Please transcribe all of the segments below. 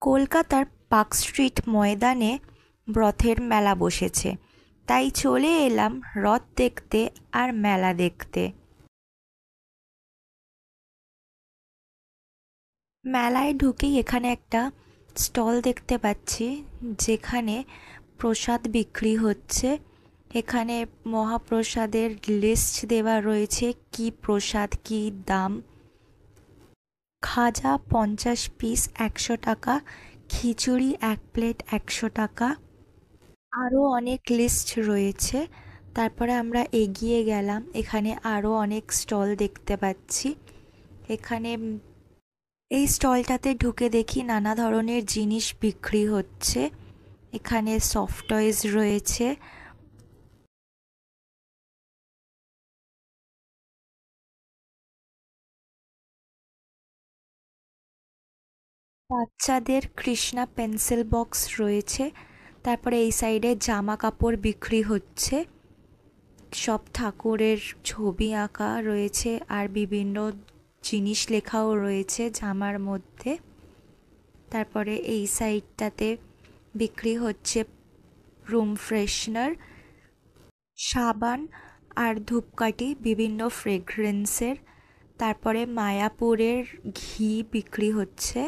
কলকাতার park street ময়দানে রথের মেলা বসেছে, তাই চলে এলাম রথ দেখতে আর মেলা দেখতে। মেলায় ঢুকেই এখানে একটা স্টল দেখতে পাচ্ছি, যেখানে প্রসাদ বিক্রি হচ্ছে। এখানে মহাপ্রসাদের লিস্ট দেওয়া রয়েছে, কি প্রসাদ কি দাম। খাজা 50 পিস 100 টাকা, খিচুড়ি 1 প্লেট 100 টাকা। আরও অনেক লিস্ট রয়েছে। তারপরে আমরা এগিয়ে গেলাম, এখানে আরও অনেক স্টল দেখতে পাচ্ছি। এখানে এই স্টলটাতে ঢুকে দেখি নানা ধরনের জিনিস বিক্রি হচ্ছে। এখানে সফট টয়েজ রয়েছে, বাচ্চাদের কৃষ্ণা পেন্সিল বক্স রয়েছে। তারপরে এই সাইডে জামা কাপড় বিক্রি হচ্ছে, সব ঠাকুরের ছবি আঁকা রয়েছে আর বিভিন্ন জিনিস লেখাও রয়েছে জামার মধ্যে। তারপরে এই সাইডটাতে বিক্রি হচ্ছে রুম ফ্রেশনার, সাবান আর ধূপকাঠি বিভিন্ন ফ্রেগরেন্সের। তারপরে মায়াপুরের ঘি বিক্রি হচ্ছে।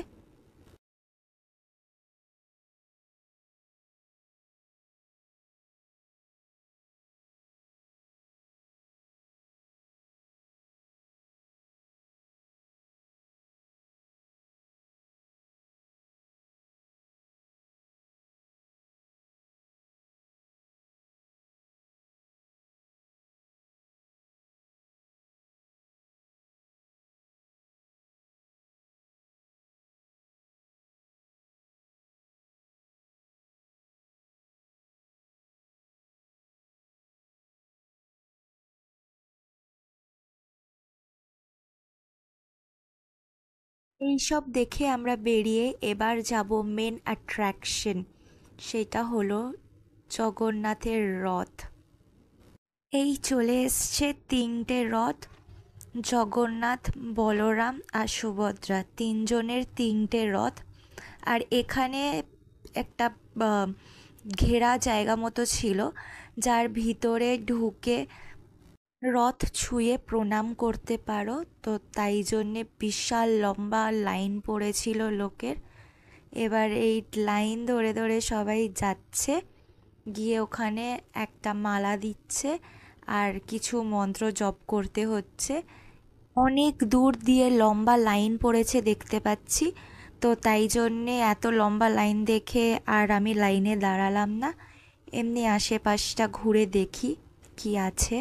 এইসব দেখে আমরা বেরিয়ে এবার যাব মেন অ্যাট্রাকশন, সেটা হলো জগন্নাথের রথ। এই চলে এসছে 3টে রথ, জগন্নাথ, বলরাম আর সুভদ্রা, 3জনের 3টে রথ। আর এখানে একটা ঘেরা জায়গা মতো ছিল, যার ভিতরে ঢুকে রথ ছুঁয়ে প্রণাম করতে পারো। তো তাই জন্যে বিশাল লম্বা লাইন পড়েছিল লোকের। এবার এই লাইন ধরে ধরে সবাই যাচ্ছে, গিয়ে ওখানে একটা মালা দিচ্ছে আর কিছু মন্ত্র জপ করতে হচ্ছে। অনেক দূর দিয়ে লম্বা লাইন পড়েছে দেখতে পাচ্ছি, তো তাই জন্যে এত লম্বা লাইন দেখে আর আমি লাইনে দাঁড়ালাম না, এমনি আশেপাশটা ঘুরে দেখি কি আছে।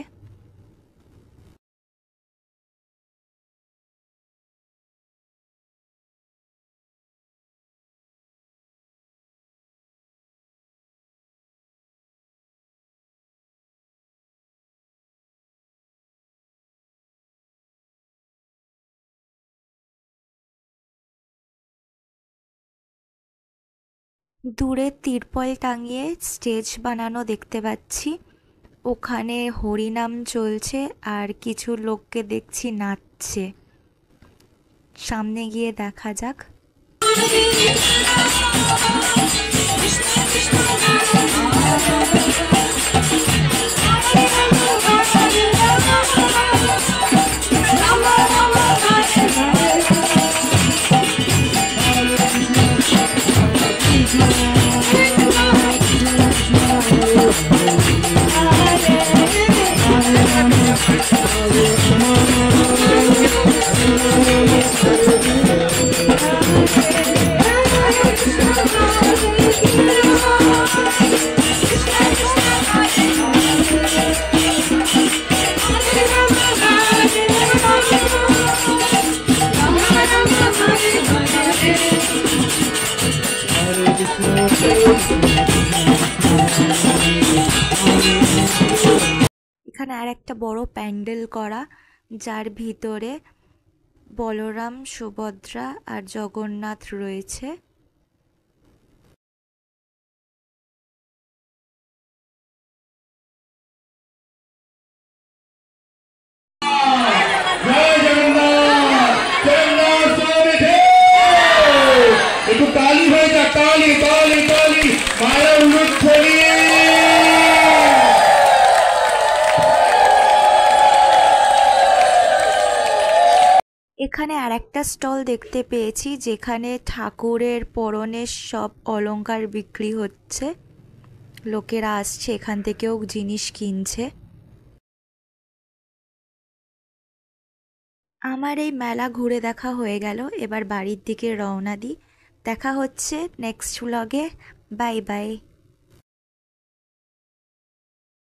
দূরে তিরপল টাঙিয়ে স্টেজ বানানো দেখতে পাচ্ছি, ওখানে হরিনাম চলছে আর কিছু লোককে দেখছি নাচছে। সামনে গিয়ে দেখা যাক। এখানে আর একটা বড় প্যান্ডেল করা, যার ভিতরে বলরাম, সুভদ্রা আর জগন্নাথ রয়েছে। একটু তালি মায়ের উলুধ্বনি। এখানে আর একটা স্টল দেখতে পেয়েছি যেখানে ঠাকুরের পরনের সব অলংকার বিক্রি হচ্ছে, লোকেরা আসছে এখান থেকেও জিনিস কিনছে। আমার এই মেলা ঘুরে দেখা হয়ে গেল, এবার বাড়ির দিকে রওনা দিই। দেখা হচ্ছে নেক্সট ব্লগে। Bye bye.